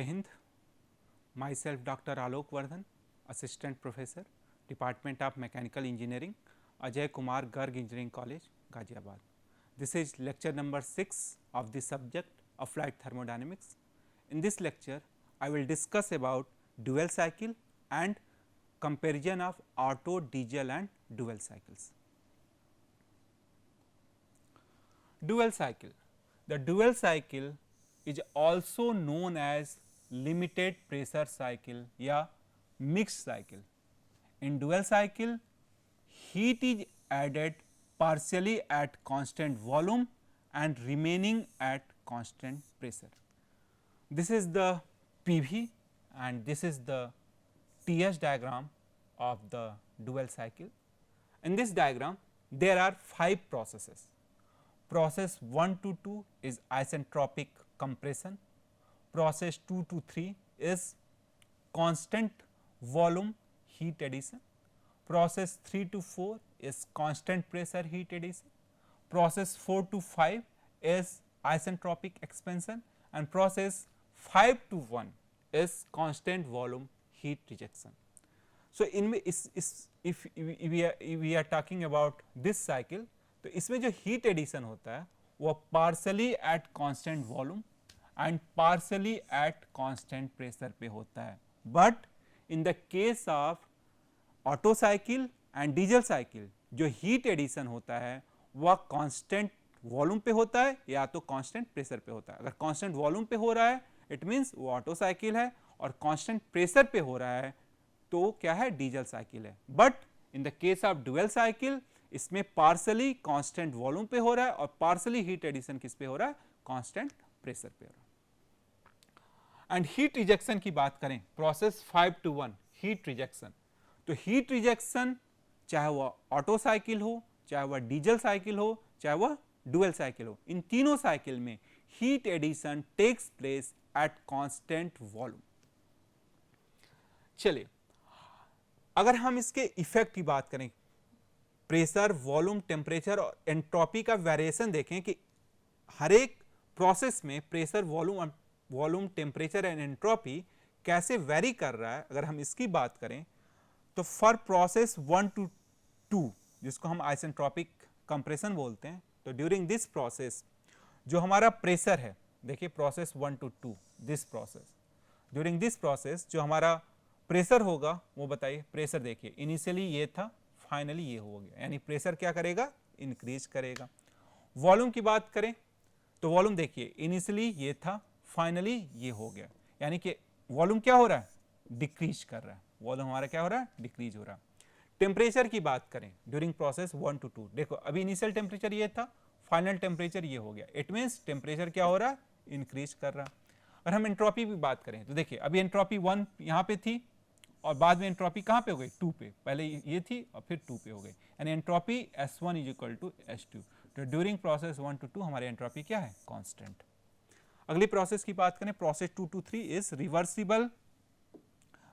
Hind. Myself Dr. Alok Vardhan, Assistant Professor, Department of Mechanical Engineering, Ajay Kumar Garg Engineering College, Ghaziabad. This is lecture number 6 of the subject of flight thermodynamics. In this lecture, I will discuss about dual cycle and comparison of Otto, diesel and dual cycles. Dual cycle. The dual cycle is also known as limited pressure cycle या mixed cycle. In dual cycle, heat is added partially at constant volume and remaining at constant pressure. This is the PV and this is the TS diagram of the dual cycle. In this diagram, there are 5 processes. Process 1 to 2 is isentropic compression, process 2 to 3 is constant volume heat addition, process 3 to 4 is constant pressure heat addition, process 4 to 5 is isentropic expansion and process 5 to 1 is constant volume heat rejection. So, if we are talking about this cycle, तो इसमें जो heat addition होता है वो partially at constant volume and partially at constant pressure पे होता है. But in the case of auto cycle and diesel cycle जो हीट एडिशन होता है वह कांस्टेंट वॉल्यूम पे होता है या तो कांस्टेंट प्रेशर पे होता है. अगर कांस्टेंट वॉल्यूम पे हो रहा है इट मीन्स वो ऑटो साइकिल है और कांस्टेंट प्रेशर पे हो रहा है तो क्या है, डीजल साइकिल है. But in the case of dual cycle इसमें पार्सली कांस्टेंट वॉल्यूम पे हो रहा है और पार्सली हीट एडिशन किस पे हो रहा है, कांस्टेंट प्रेशर पे हो रहा है. एंड हीट रिजेक्शन की बात करें, प्रोसेस 5 to 1 हीट रिजेक्शन. तो हीट रिजेक्शन चाहे वह ऑटो साइकिल हो, चाहे वह डीजल साइकिल हो, चाहे वह डुअल साइकिल हो, इन तीनों साइकिल में heat addition takes place at constant volume. चलिए अगर हम इसके इफेक्ट की बात करें, प्रेशर, वॉल्यूम, टेम्परेचर और एंट्रोपी का वेरिएशन देखें कि हर एक प्रोसेस में pressure, volume, temperature and entropy कैसे वेरी कर रहा है. अगर हम इसकी बात करें तो फॉर प्रोसेस 1 to 2 जिसको हम आइसेंट्रोपिक कंप्रेशन बोलते हैं, तो ड्यूरिंग दिस प्रोसेस जो हमारा प्रेशर है, देखिए process 1 to 2 this process, during this process जो हमारा प्रेशर होगा वो बताइए. प्रेशर देखिए इनिशियली ये था, फाइनली ये हो गया, यानी प्रेशर क्या करेगा, इंक्रीज करेगा. वॉल्यूम की बात करें तो वॉल्यूम देखिए इनिशियली ये था, फाइनली ये हो गया, यानी कि वॉल्यूम क्या हो रहा है, डिक्रीज कर रहा है. वॉल्यूम हमारा क्या हो रहा है, डिक्रीज हो रहा है. टेम्परेचर की बात करें ड्यूरिंग प्रोसेस 1 to 2, देखो अभी इनिशियल टेम्परेचर ये था, फाइनल टेम्परेचर ये हो गया. इट मीन्स टेम्परेचर क्या हो रहा है, इंक्रीज कर रहा है. और हम एंट्रोपी की बात करें तो देखिए अभी एंट्रोपी 1 यहाँ पे थी और बाद में एंट्रोपी कहाँ पे हो गई, 2 पे. पहले ये थी और फिर 2 पे हो गई, यानी entropy S1 is equal to S2. तो ड्यूरिंग प्रोसेस 1 to 2 हमारे एंट्रोपी क्या है, कांस्टेंट. अगली प्रोसेस की बात करें, process 2 to 3 is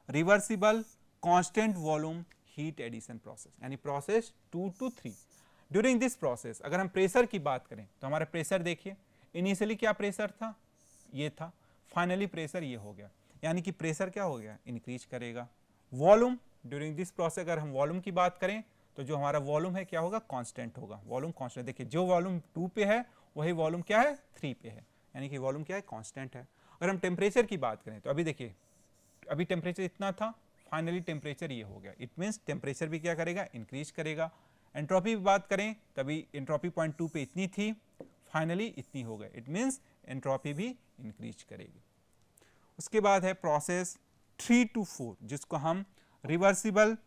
reversible constant volume heat addition process, यानी process 2 to 3. During this process अगर हम प्रेशर की बात करें तो हमारा प्रेशर देखिए इनिशियली क्या प्रेशर था, ये था, फाइनली प्रेशर ये हो गया, यानी कि प्रेशर क्या हो गया, इंक्रीज करेगा. वॉल्यूम ड्यूरिंग दिस प्रोसेस अगर हम वॉल्यूम की बात करें तो जो हमारा वॉल्यूम है क्या होगा, कांस्टेंट होगा. वॉल्यूम कांस्टेंट, देखिए जो वॉल्यूम 2 पे है वही वॉल्यूम क्या है, 3 पे है, यानी कि वॉल्यूम क्या है, कांस्टेंट है. अगर हम टेम्परेचर की बात करें तो अभी देखिए अभी टेम्परेचर इतना था, फाइनली टेम्परेचर ये हो गया. इट मीन्स टेम्परेचर भी क्या करेगा, इंक्रीज करेगा. एंट्रोपी की बात करें तभी एंट्रोपी पॉइंट 2 पे इतनी थी, फाइनली इतनी हो गई. इट मीन्स एंट्रोपी भी इंक्रीज करेगी. उसके बाद है प्रोसेस 3 to 4 जिसको हम reversible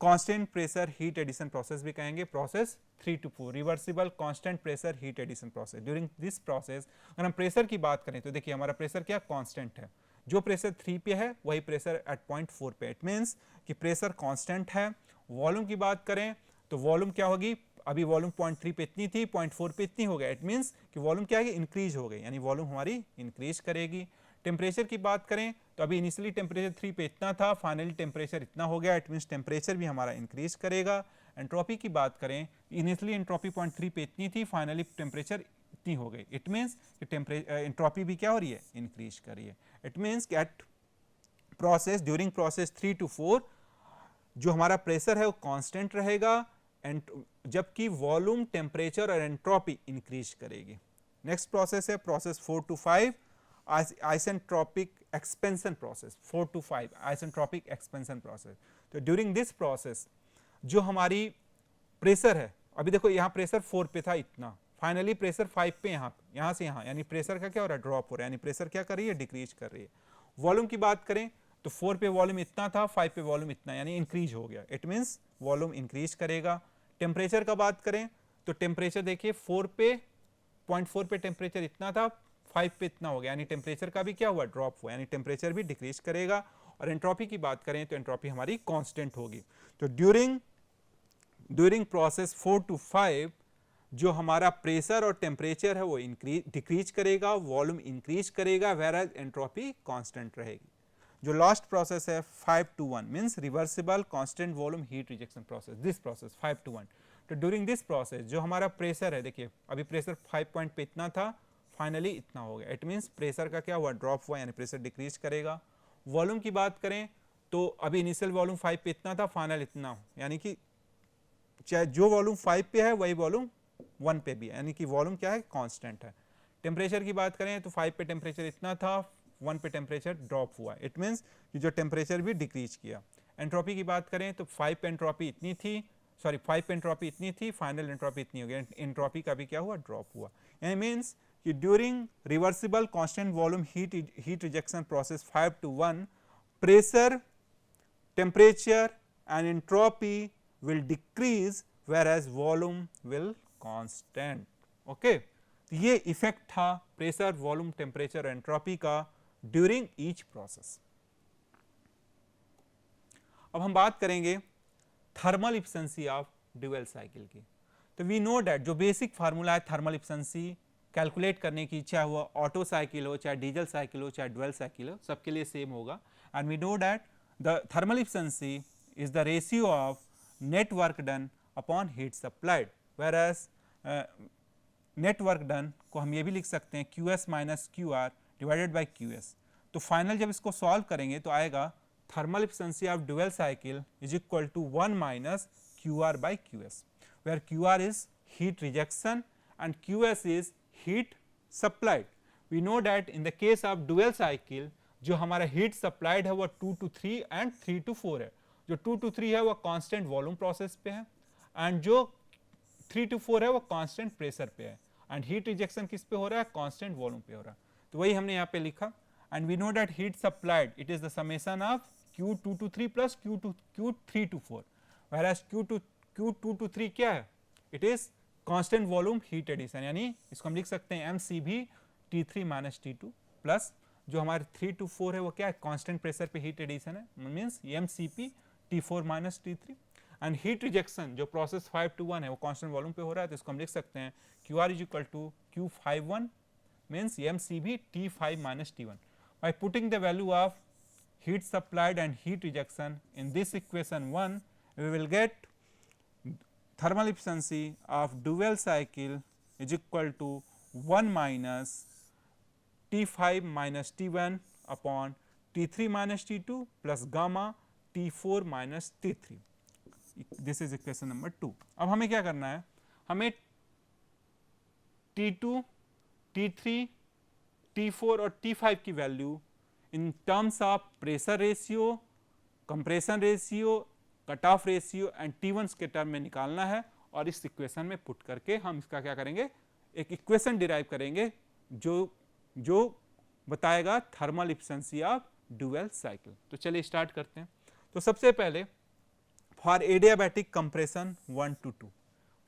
constant pressure heat addition process भी कहेंगे. Process 3 to 4 reversible constant pressure heat addition process. During this process अगर हम प्रेशर की बात करें तो देखिए हमारा प्रेशर क्या, कांस्टेंट है. जो प्रेशर 3 पे है वही प्रेशर एट पॉइंट 4 पे. इट मीन्स कि प्रेशर कांस्टेंट है. वॉल्यूम की बात करें तो वॉल्यूम क्या होगी, अभी वॉल्यूम पॉइंट 3 पे इतनी थी, पॉइंट 4 पे इतनी हो गया. इट मीन्स कि वॉल्यूम क्या है, इंक्रीज हो गई, यानी वॉल्यूम हमारी इंक्रीज करेगी. टेम्परेचर की बात करें तो अभी इनिशियली टेम्परेचर 3 पे इतना था, फाइनली टेम्परेचर इतना हो गया. इट मीन्स टेम्परेचर भी हमारा इंक्रीज करेगा. एंट्रोपी की बात करें, इनिशियली एंट्रोपी पॉइंट 3 पे इतनी थी, फाइनली टेम्परेचर इतनी हो गई, इट मीन्स कि एंट्रोपी भी क्या हो रही है, इंक्रीज कर रही है। इट मीन्स कि at process during process 3 to 4 जो हमारा प्रेशर है वो कांस्टेंट रहेगा, एंड जबकि वॉल्यूम, टेम्परेचर और एंट्रोपी इंक्रीज करेगी। नेक्स्ट प्रोसेस है process 4 to 5 isentropic expansion process. 4 to 5 isentropic expansion process. तो ड्यूरिंग दिस प्रोसेस जो हमारी प्रेशर है, अभी देखो यहाँ प्रेशर 4 पे था इतना, फाइनली प्रेशर 5 पे, यहाँ से यहाँ, यानी प्रेशर का क्या हो रहा है, ड्रॉप हो रहा है, यानी प्रेशर क्या कर रही है, डिक्रीज कर रही है। वॉल्यूम की बात करें तो 4 पे वॉल्यूम इतना था, 5 पे वॉल्यूम इतना, यानी इंक्रीज हो गया, इट मीन्स वॉल्यूम इंक्रीज करेगा। टेम्परेचर का बात करें तो टेम्परेचर देखिए 4 पे 0.4 पे टेम्परेचर इतना था, 5 पे इतना हो गया, यानी टेम्परेचर का भी क्या हुआ, ड्रॉप हुआ, यानी टेम्परेचर भी डिक्रीज करेगा। और एंट्रोपी की बात करें तो एंट्रोपी हमारी कांस्टेंट होगी। तो ड्यूरिंग प्रोसेस 4 to 5 जो हमारा प्रेशर और टेम्परेचर है वो डिक्रीज करेगा, वॉल्यूम इंक्रीज करेगा, वेयर एंट्रोपी कांस्टेंट रहेगी। जो लास्ट प्रोसेस है 5 to 1 means reversible constant volume heat rejection process, this process 5 to 1। तो ड्यूरिंग दिस प्रोसेस जो हमारा प्रेशर है, देखिए अभी प्रेशर 5 पॉइंट पे इतना था, फाइनली इतना हो गया, इट मीन्स प्रेशर का क्या हुआ, ड्रॉप हुआ, यानी प्रेशर डिक्रीज करेगा। वॉल्यूम की बात करें तो अभी इनिशियल वॉल्यूम 5 पे इतना था, फाइनल इतना हो, यानी कि चाहे जो वॉल्यूम 5 पे है वही वॉल्यूम 1 पे भी है, यानी कि वॉल्यूम क्या है, कांस्टेंट है। टेम्परेचर की बात करें तो 5 पे टेम्परेचर इतना था, 1 पे टेम्परेचर ड्रॉप हुआ, इट मीन्स कि जो टेम्परेचर भी डिक्रीज किया। एंट्रोपी की बात करें तो 5 पे एंट्रोपी इतनी थी, 5 पे एंट्रोपी इतनी थी, फाइनल एंट्रोपी इतनी हो गई, एंट्रोपी का भी क्या हुआ, ड्रॉप हुआ। यानी मीन्स कि during reversible constant volume heat rejection process 5 to 1 pressure, temperature and entropy will decrease whereas volume will constant. Okay, तो ये इफेक्ट था प्रेशर, वॉल्यूम, टेम्परेचर, एंट्रोपी का ड्यूरिंग ईच प्रोसेस। अब हम बात करेंगे thermal efficiency of dual cycle की। तो वी नो दैट जो बेसिक फार्मूला है थर्मल इफिशिएंसी कैलकुलेट करने की, चाहे वो ऑटो साइकिल हो, चाहे डीजल साइकिल हो, चाहे ड्यूअल साइकिल हो, सबके लिए सेम होगा। And we know that the thermal efficiency is the ratio of net work done upon heat supplied, whereas net work done को हम ये भी लिख सकते हैं QS minus QR divided by QS। तो फाइनल जब इसको सॉल्व करेंगे तो आएगा thermal efficiency of dual cycle is equal to 1 minus QR by QS, where QR is heat rejection and QS is heat supplied. We know that in the case of dual cycle जो हमारा heat supplied है वो 2 to 3 and 3 to 4 है। जो 2 to 3 है वो constant volume process पे है, and जो 3 to 4 है वो constant pressure पे है, and heat rejection किस पे हो रहा है, constant volume पे हो रहा है। तो वही हमने यहाँ पे लिखा, and we know that heat supplied it is the summation of Q2 to 3 plus Q3 to 4, whereas Q2 to 3 क्या है, it is constant volume heat addition, यानी इसको हम लिख सकते हैं MCV T3 minus T2 plus जो हमारे 3 to 4 है वो क्या है, कांस्टेंट प्रेशर पे हीट एडिशन है, means MCP T4 minus T3। And heat rejection जो प्रोसेस 5 to 1 है वो कांस्टेंट वॉल्यूम पे हो रहा है, तो इसको हम लिख सकते हैं QR is equal to Q51 means MCV T5 minus T1। By putting the value of heat supplied and heat rejection in this equation 1 we will get thermal efficiency of dual cycle is equal to 1 minus T5 minus T1 upon T3 minus T2 plus gamma T4 minus T3. This is equation number 2. अब हमें क्या करना है, हमें T2, T3, T4 और T5 की value in terms of pressure ratio, compression ratio, cut off ratio and T1 के term में निकालना है, और इस इक्वेशन में पुट करके हम इसका क्या करेंगे, एक इक्वेशन डिराइव करेंगे जो बताएगा thermal efficiency of dual cycle. तो चलिए स्टार्ट करते हैं। तो सबसे पहले for adiabatic compression 1 to 2,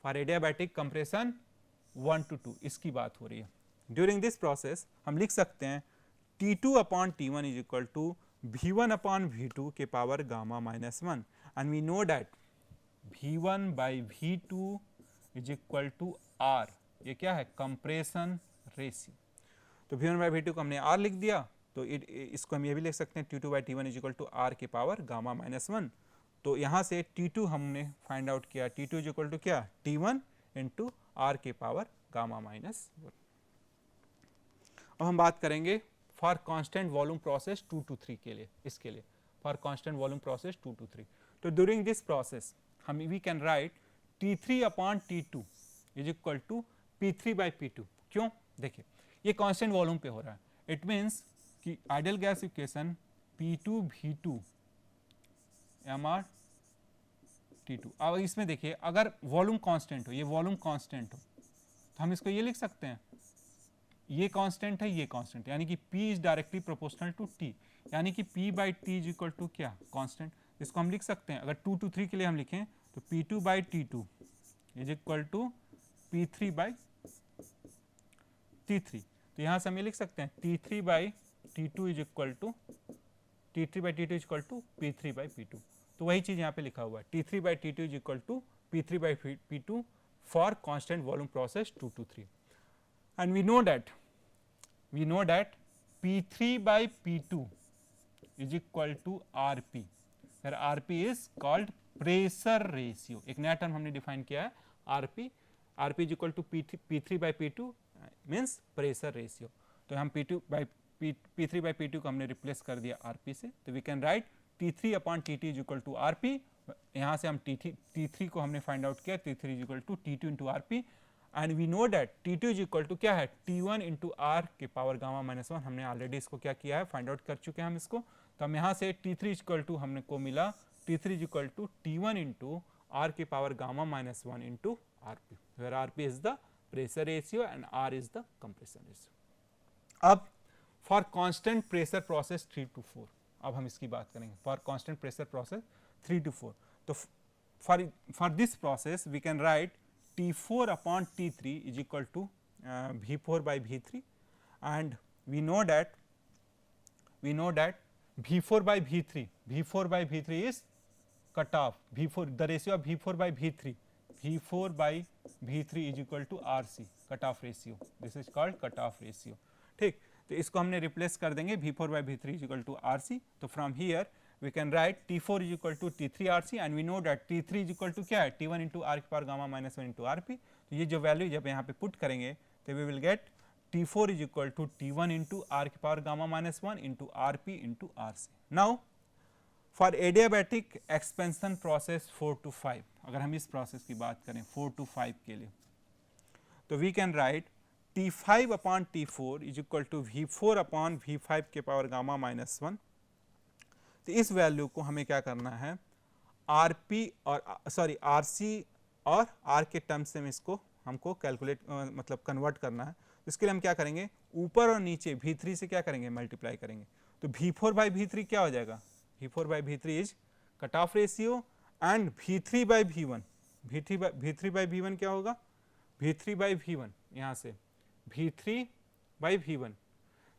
for adiabatic compression 1 to 2 इसकी बात हो रही है। ड्यूरिंग दिस प्रोसेस हम लिख सकते हैं T2 upon T1 is equal to V1 upon V2 के power gamma minus 1, and we know that V1 by V2 is equal to R। ये क्या है, कंप्रेशन रेशियो। तो V1 by V2 को हमने R लिख दिया, तो इसको हम ये भी लिख सकते हैं T2 by T1 is equal to R के पावर गामा माइनस 1। तो यहाँ से T2 हमने फाइंड आउट किया, T2 is equal to क्या, T1 इंटू R के पावर गामा माइनस 1। अब हम बात करेंगे for constant volume process 2 to 3 के लिए, इसके लिए for constant volume process 2 to 3. तो ड्यूरिंग दिस प्रोसेस हम we can write T3 upon T2 is equal to P3 by P2. क्यों? देखिए ये कांस्टेंट वॉल्यूम पे हो रहा है. इट मीन्स कि ideal gas equation P2 V2 mR T2. अब इसमें देखिए अगर वॉल्यूम कांस्टेंट हो, ये वॉल्यूम कांस्टेंट हो, तो हम इसको ये लिख सकते हैं, ये कांस्टेंट है, ये कांस्टेंट, यानी कि P is directly proportional to T, यानी कि P by T is equal to क्या? कांस्टेंट. इसको हम लिख सकते हैं अगर 2 to 3 के लिए हम लिखें तो P2 by T2 is equal to P3 by T3. तो यहाँ से हम ये लिख सकते हैं T3 by T2 is equal to T3 by T2 is equal to P3 by P2. तो वही चीज़ यहाँ पे लिखा हुआ है T3 by T2 is equal to P3 by P2 for constant volume process 2 to 3. And we know that P3 by P2 is equal to RP, where RP is called pressure ratio. एक नया term हमने define किया है RP. RP is equal to P3 by P2 means pressure ratio. तो हम P3 by P2 को हमने replace कर दिया RP से, तो we can write T3 upon TT is equal to RP. यहाँ से हम T3 को हमने फाइंड आउट किया, T3 is equal to T2 into RP. And we know that T2 is equal to क्या है? T1 इंटू आर के power gamma minus 1. हमने ऑलरेडी इसको क्या किया है? फाइंड आउट कर चुके हैं हम इसको. तो हम यहाँ से T3 इज इक्वल टू हमने को मिला T3 is equal to T1 into R के power gamma minus 1 into RP, where RP is the pressure ratio and R is the compression ratio. अब for constant pressure process 3 to 4, अब हम इसकी बात करेंगे. For constant pressure process 3 to 4, तो for this process we can write T4 upon T3 is equal to V4 by V3, and we know that V4 by V3 is cut off. The ratio of V4 by V3 is equal to RC, cut off ratio. This is called cut off ratio. ठीक, तो इसको हमने replace कर देंगे V4 by V3 is equal to RC. तो from here we can write T4 is equal to T3 RC, and we know that T3 is equal to क्या है? T1 into R की power gamma minus 1 into RP. तो ये जो value जब यहाँ पे पुट करेंगे तो we will get T4 is equal to T1 into R की power gamma minus 1 into RP into RC. Now for adiabatic expansion process 4 to 5, अगर हम इस प्रोसेस की बात करें 4 to 5 के लिए, तो we can write T5 upon T4 is equal to V4 upon V5 के पावर गामा माइनस 1. तो इस वैल्यू को हमें क्या करना है? RC और R के टर्म्स से इसको हमको कैलकुलेट मतलब कन्वर्ट करना है. इसके लिए हम क्या करेंगे? ऊपर और नीचे V3 से क्या करेंगे? मल्टीप्लाई करेंगे. तो V4 बाई V3 क्या हो जाएगा? V4 by V3 is cut off ratio, and V3 by V1 क्या होगा? V3 बाई V1, यहाँ से V3 बाई V1.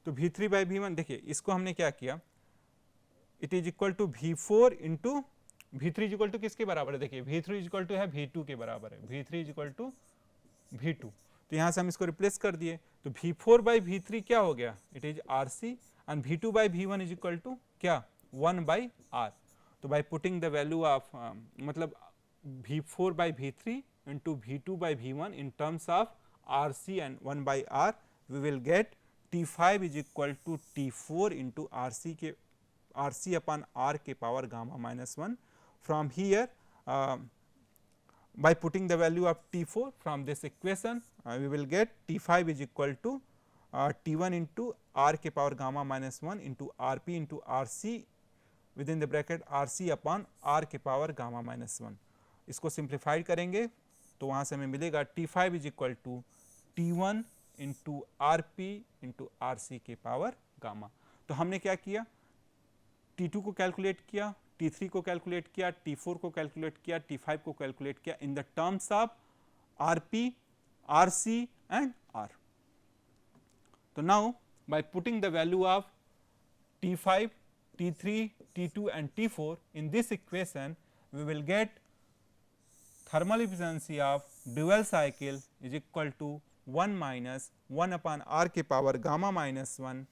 तो V3 बाई V1 देखिए इसको हमने क्या किया, it is equal to V4 into V3 is equal to किसके बराबर है? देखिए V3 इज इक्वल टू है V2 के बराबर है, V3 is equal to V2. तो यहाँ से हम इसको रिप्लेस कर दिए, तो V4 बाई V3 क्या हो गया? It is RC, and V2 by V1 is equal to क्या? 1 बाई R. तो by putting the value of मतलब V4 by V3 into V2 by V1 in terms of RC and 1 by R, we will get T5 is equal to T4 into RC upon R के power gamma minus 1. From here by putting the value of T4 from this equation we will get T5 is equal to T1 into R के power gamma minus 1 into RP into RC within the bracket RC upon R के power gamma minus 1. इसको simplified करेंगे तो वहाँ से हमें मिलेगा T5 is equal to T1 into RP into RC के पावर गामा. तो हमने क्या किया? T2 को कैलकुलेट किया, T3 को कैलकुलेट किया, T4 को कैलकुलेट किया, T5 को कैलकुलेट किया in the terms of RP, RC and R. तो now bye putting the value of T5, T3, T2 and T4 in this equation, we will get thermal efficiency of dual cycle is equal to 1 minus 1 upon R के power gamma minus 1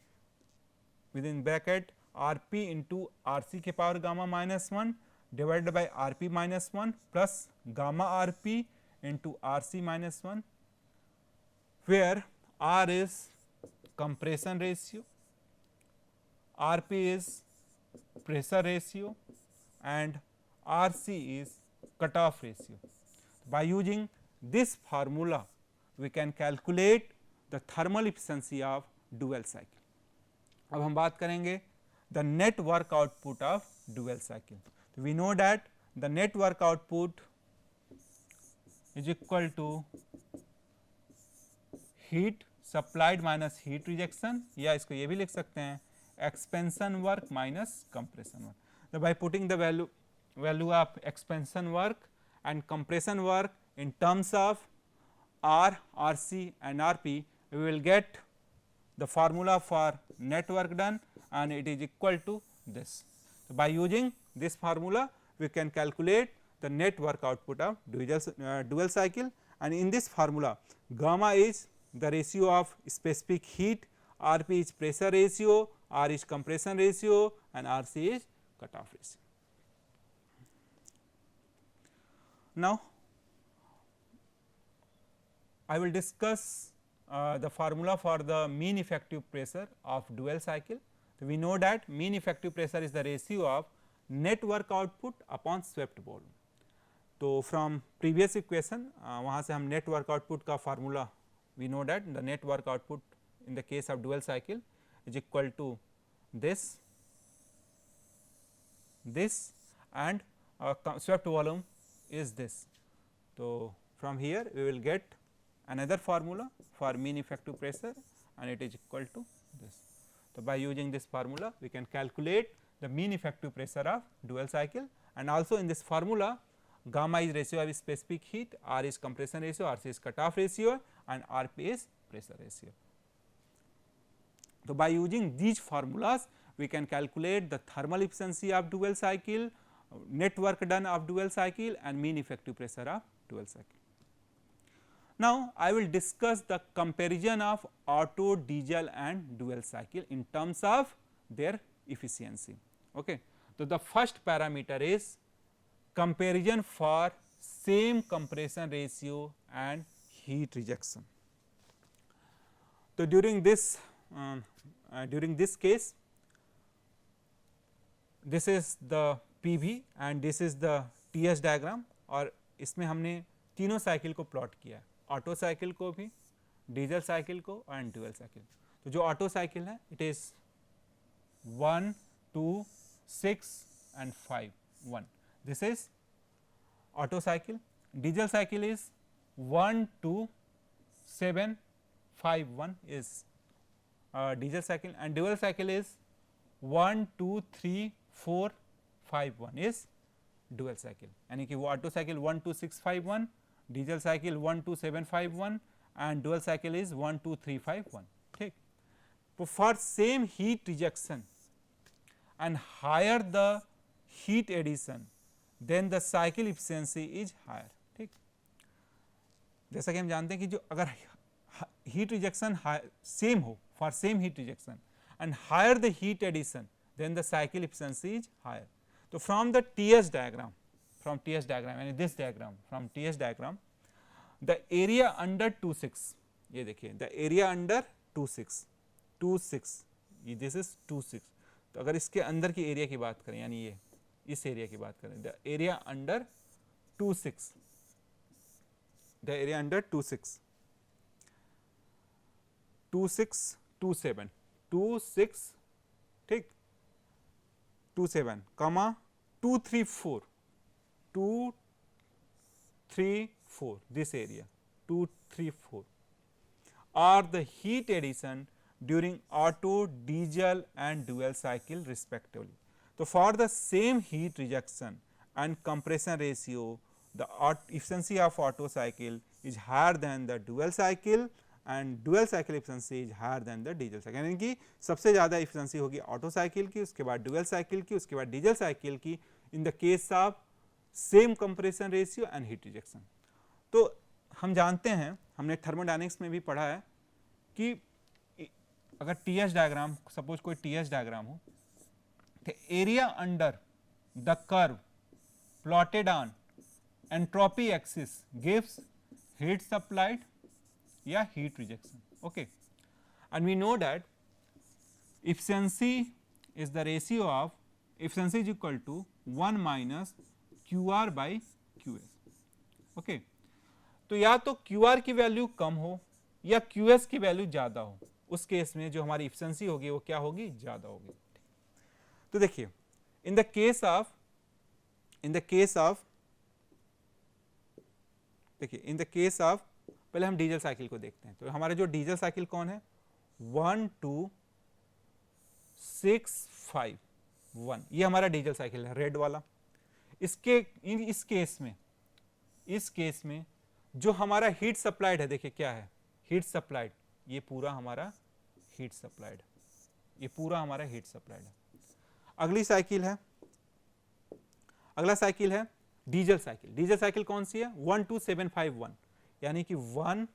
within bracket RP into RC के power gamma minus 1 divided by RP minus 1 plus gamma RP into RC minus 1, where R is compression ratio, Rp is pressure ratio, and Rc is cutoff ratio. By using this formula, we can calculate the thermal efficiency of dual cycle. अब हम बात करेंगे the net work output of dual cycle. So, we know that the net work output is equal to heat supplied minus heat rejection, या इसको ये भी लिख सकते हैं expansion work minus compression work. So, by putting the value of expansion work and compression work in terms of R, Rc and Rp, we will get the formula for net work done, and it is equal to this. So, by using this formula, we can calculate the net work output of dual cycle, and in this formula gamma is the ratio of specific heat, Rp is pressure ratio, R is compression ratio, and Rc is cutoff ratio. Now, I will discuss the formula for the mean effective pressure of dual cycle. So, we know that mean effective pressure is the ratio of net work output upon swept volume. तो from previous equation वहाँ से हम net work output का formula, we know that the net work output in the case of dual cycle is equal to this and swept volume is this. So, from here we will get another formula for mean effective pressure, and it is equal to this. So, by using this formula we can calculate the mean effective pressure of dual cycle, and also in this formula gamma is ratio of specific heat, R is compression ratio, Rc is cutoff ratio, and Rp is pressure ratio. So, by using these formulas we can calculate the thermal efficiency of dual cycle, net work done of dual cycle, and mean effective pressure of dual cycle. Now, I will discuss the comparison of Otto, diesel and dual cycle in terms of their efficiency. Okay. So, the first parameter is comparison for same compression ratio and heat rejection. So, during this case, this is the PV and this is the TS diagram, और इसमें हमने तीनों cycle को plot किया है, auto cycle को भी, diesel cycle को एंड ड्यूल साइकिल. तो जो ऑटो साइकिल है it is 1, 2, 6 and 5, 1. This is auto cycle. Diesel cycle is 1, 2, 7, 5, 1 is diesel cycle, and dual cycle is 1, 2, 3, 4, 5, 1 is dual cycle. यानी कि वो auto cycle 1, 2, 6, 5, 1, diesel cycle 1, 2, 7, 5, 1 and dual cycle is 1, 2, 3, 5, 1. ठीक. तो for same heat rejection and higher the heat addition, then the cycle efficiency is higher. ठीक. जैसा कि हम जानते हैं कि जो अगर heat rejection same हो for same heat rejection and higher the heat addition, then the cycle efficiency is higher. So, from the TS diagram, and this diagram, from TS diagram, the area under 26, ये देखिए the area under 26, this is 26. तो अगर इसके अंदर की area की बात करें, यानी ये इस एरिया की बात करें, the area under 26, the area under 26, 26, 27, 26, ठीक, 27, comma 234, 234, this area 234 are the heat addition during auto, diesel and dual cycle respectively. So, for the same heat rejection and compression ratio, the efficiency of auto cycle is higher than the dual cycle and dual cycle efficiency is higher than the diesel cycle. यानी कि सबसे ज़्यादा efficiency होगी auto cycle की, उसके बाद dual cycle की, उसके बाद डीजल साइकिल की in the case of same compression ratio and heat rejection. तो हम जानते हैं, हमने थर्मोडायनेमिक्स में भी पढ़ा है कि अगर टीएस डायग्राम, सपोज कोई टीएस डायग्राम हो, तो area under the curve plotted on entropy axis gives heat supplied या heat rejection. Okay. and we know that efficiency is the ratio of efficiency is equal to 1 minus QR by QS. Okay तो या तो QR की value कम हो या QS की value ज़्यादा हो, उस केस में जो हमारी एफिशिएंसी होगी वो क्या होगी, ज़्यादा होगी. तो देखिए इन द केस ऑफ पहले हम डीजल साइकिल को देखते हैं. तो हमारा जो डीजल साइकिल कौन है, 1 2 6 5 1, ये हमारा डीजल साइकिल है रेड वाला. इस केस में जो हमारा हीट सप्लाइड है, देखिए क्या है हीट सप्लाइड, ये पूरा हमारा हीट सप्लाइड है. अगला साइकिल है डीजल साइकिल. डीजल साइकिल कौन सी है, 1 2 7 5 1, यानी कि 1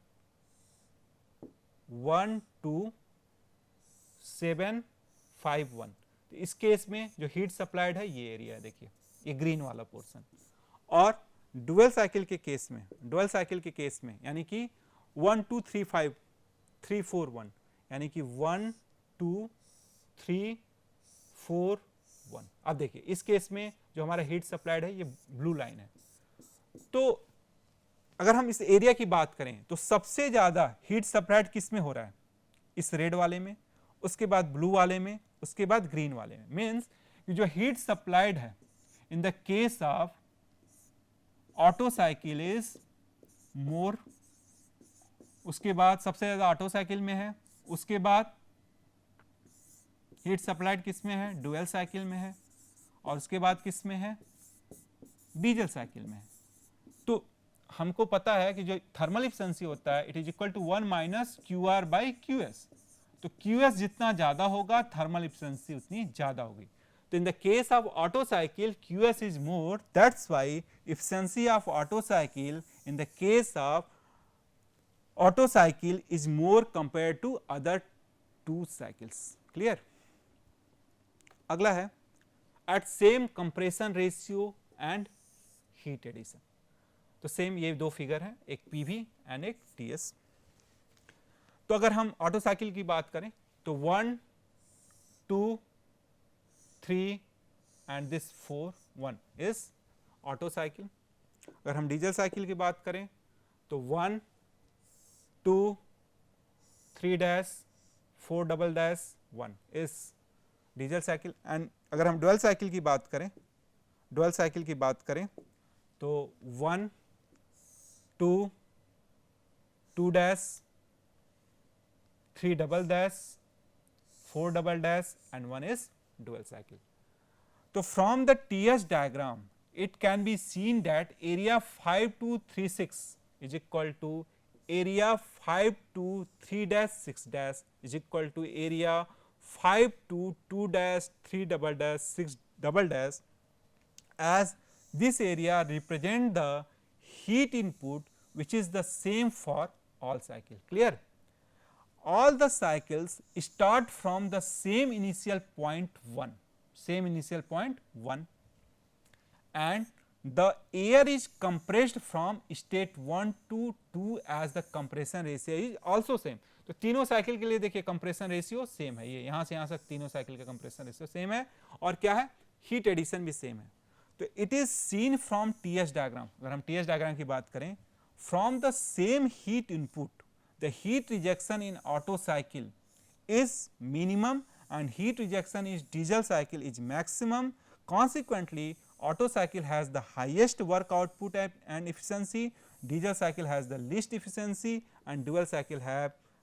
1 2 7 5 1. तो इस केस में जो हीट सप्लाइड है ये एरिया है, देखिए ये ग्रीन वाला पोर्शन. और डुअल साइकिल के केस में यानी कि 1 2 3 5 3 4 1, यानी कि 1 2 3 4 1. अब देखिए इस केस में जो हमारा हीट सप्लाइड है ये ब्लू लाइन है. तो अगर हम इस एरिया की बात करें तो सबसे ज्यादा हीट सप्लाइड किस में हो रहा है, इस रेड वाले में, उसके बाद ब्लू वाले में, उसके बाद ग्रीन वाले में. मीन्स जो हीट सप्लाइड है इन the case of auto cycle is मोर, उसके बाद सबसे ज्यादा ऑटो साइकिल में है, उसके बाद हीट सप्लाइड किस में है, डुअल साइकिल में है, और उसके बाद किस में है, डीजल साइकिल में है. तो हमको पता है कि जो थर्मल एफिशिएंसी होता है it is equal to 1 minus QR by QS. तो QS जितना ज्यादा होगा थर्मल एफिशिएंसी उतनी ज्यादा होगी. तो in the case of auto cycle QS is more, that's why efficiency of auto cycle in the case of auto cycle is more compare to other two cycles. Clear. अगला है at same compression ratio and heat addition. तो same ये दो figure हैं, एक PV and एक TS. तो अगर हम ऑटो साइकिल की बात करें तो 1 2 3 and this 4 1 is auto cycle. अगर हम डीजल साइकिल की बात करें तो 1 2 3 dash 4 double dash 1 is diesel cycle. And अगर हम डुअल साइकिल की बात करें तो 1 2 2 dash 3 double dash 4 double dash and 1 is dual cycle. तो from the TS diagram it can be seen that area 5236 is equal to area 523-6 dash is equal to area 522-3 double dash 6 double dash, as this area represent the heat input which is the same for all cycle. Clear. All the cycles start from the same initial point 1, and the air is compressed from state 1 to 2 as the compression ratio is also same. तो तीनों cycle के लिए देखिए compression ratio same है, ये यहां से यहां तक तीनों साइकिल का कंप्रेशन रेशियो सेम है, और क्या है, हीट एडिशन भी सेम है. तो it is seen from TS diagram. अगर हम TS डायग्राम की बात करें, from the same heat input the heat rejection in auto cycle is minimum and heat rejection is diesel cycle is maximum. Consequently, auto cycle has the highest work output and efficiency, diesel cycle has the least efficiency, and dual cycle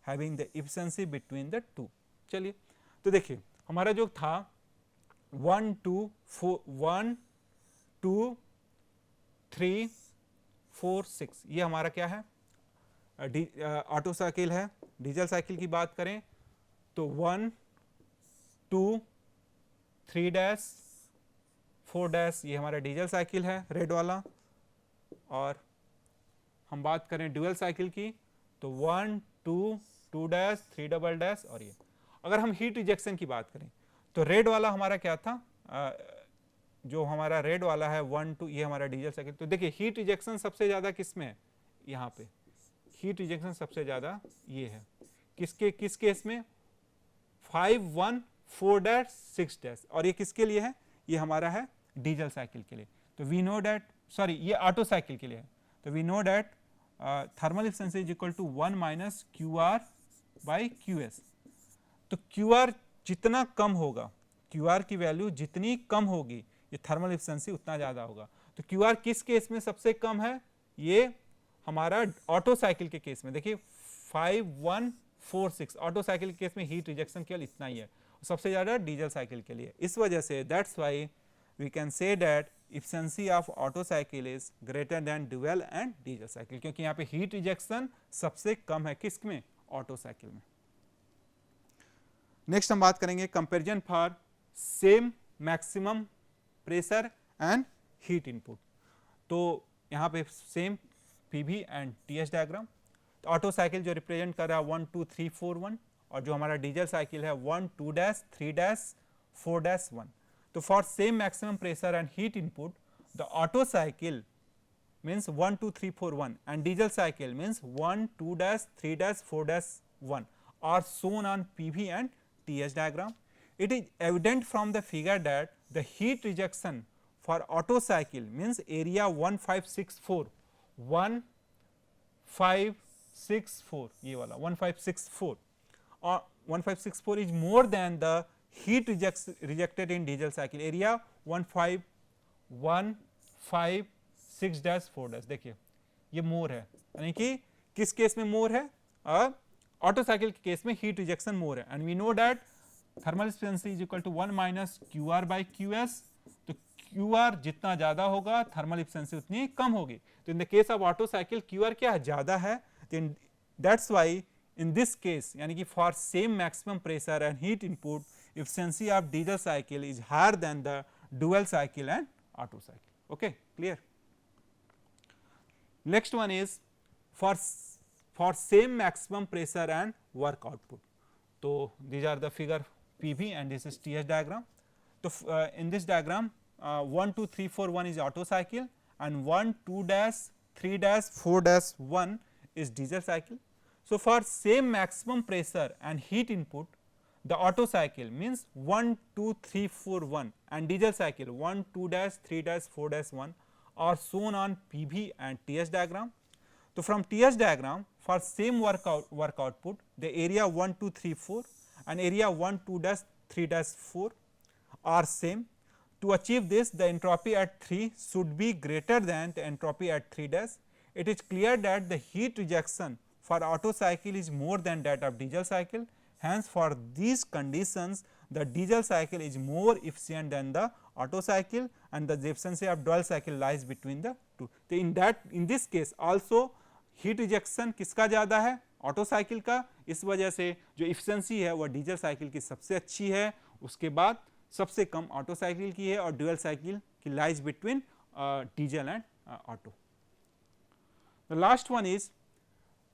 having the efficiency between the two. चलिए तो देखिए हमारा जो था 1 2 3 4 6, ये हमारा क्या है, ऑटो साइकिल है. डीजल साइकिल की बात करें तो 1 2 3 डैश 4 डैश ये हमारा डीजल साइकिल है रेड वाला. और हम बात करें डुअल साइकिल की तो 1 2 2 डैश 3 डबल डैश. और ये अगर हम हीट रिजेक्शन की बात करें तो रेड वाला हमारा क्या था, जो हमारा रेड वाला है 1 2, ये हमारा डीजल साइकिल. तो देखिए हीट रिजेक्शन सबसे ज्यादा किस में है, यहाँ पे हीट रिजेक्शन सबसे ज्यादा ये है, किस केस में 514-6 और ये किसके लिए है, ये हमारा है डीजल साइकिल के लिए। तो वी नो डैट, सॉरी ये ऑटो साइकिल के लिए है। तो we know that thermal efficiency is equal to 1 minus Q R by Q S. तो क्यू आर जितना कम होगा, क्यू आर की वैल्यू जितनी कम होगी ये थर्मल एफिशिएंसी उतना ज़्यादा होगा। तो क्यू आर किस केस में सबसे कम है, ये हमारा ऑटो साइकिल के केस में। देखिए 5146 ऑटो साइकिल के केस में हीट रिजेक्शन केवल इतना ही है, सबसे ज़्यादा डीजल साइकिल के लिए। इस वजह से that's why we can say that efficiency of auto cycle is greater than dual and diesel cycle, क्योंकि यहाँ पे हीट रिजेक्शन सबसे कम है किस में, ऑटो साइकिल में। नेक्स्ट हम बात करेंगे comparison for same maximum pressure and heat input. तो यहाँ पे same PV and TS diagram. तो ऑटो साइकिल जो रिप्रेजेंट कर रहा है 1 2 3 4 1, और जो हमारा डीजल साइकिल है 1 2 3 4 1। तो for same maximum pressure and heat input the auto cycle means 1 2 3 4 1 and diesel cycle means 1 2 3 4 1 are shown on PV and TS diagram. It is evident from the figure that the heat rejection for auto cycle means area 1564 ये वाला 1564 or 1564 is more than the heat rejected in diesel cycle area 15156-4। देखिए ये मोर है, यानी कि किस case में more है, ऑटो साइकिल के केस में हीट रिजेक्शन मोर है। And we know that thermal efficiency is equal to 1 minus Q R by Q S. तो क्यू आर जितना ज़्यादा होगा थर्मल एफिशिएंसी उतनी कम होगी। तो in the case of auto cycle Q R क्या है, ज़्यादा है। That's why in this case यानी कि for same maximum pressure and heat input efficiency of diesel cycle is higher than the dual cycle and auto cycle. Okay, clear? Next one is for same maximum pressure and work output. So these are the figure PV and this is TS diagram. So in this diagram 1 2 3 4 1 is auto cycle and 1 2 3 4 1 is diesel cycle. So for same maximum pressure and heat input the auto cycle means 1 2 3 4 1 and diesel cycle 1 2 3 4 1 are shown on PV and TS diagram. So from TS diagram for same work output the area 1 2 3 4 and area 1 2 3 4 are same. To achieve this the entropy at 3 should be greater than the entropy at 3 It is clear that the heat rejection for auto cycle is more than that of diesel cycle. Hence, for these conditions the diesel cycle is more efficient than the auto cycle and the efficiency of dual cycle lies between the two. तो in this case also heat rejection किसका ज़्यादा है, auto cycle का। इस वजह से जो efficiency है वह डीजल साइकिल की सबसे अच्छी है, उसके बाद सबसे कम ऑटो साइकिल की है और ड्यूल साइकिल की lies between diesel and auto. The last one is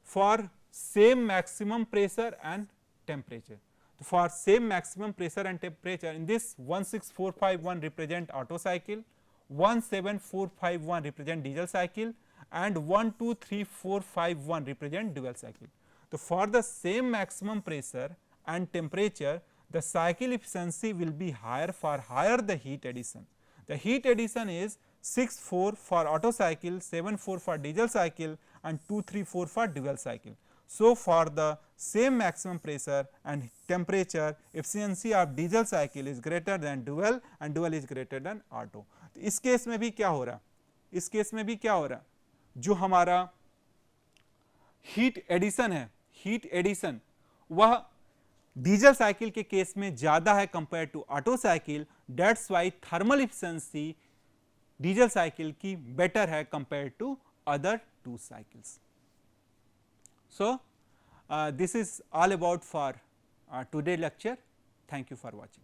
for same maximum pressure and temperature. So for same maximum pressure and temperature in this 16451 represent auto cycle, 17451 represent diesel cycle and 123451 represent dual cycle. So for the same maximum pressure and temperature the cycle efficiency will be higher for higher the heat addition. The heat addition is 64 for auto cycle, 74 for diesel cycle and 234 for dual cycle. So for the same maximum pressure and temperature efficiency of diesel cycle is greater than dual and dual is greater than auto. तो इस case में भी क्या हो रहा, इस case में भी क्या हो रहा, जो हमारा हीट एडिशन है, हीट एडिशन वह डीजल साइकिल के केस में ज्यादा है compare to auto cycle. That's why thermal efficiency diesel cycle की बेटर है compare to other two cycles. So this is all about for today lecture. Thank you for watching.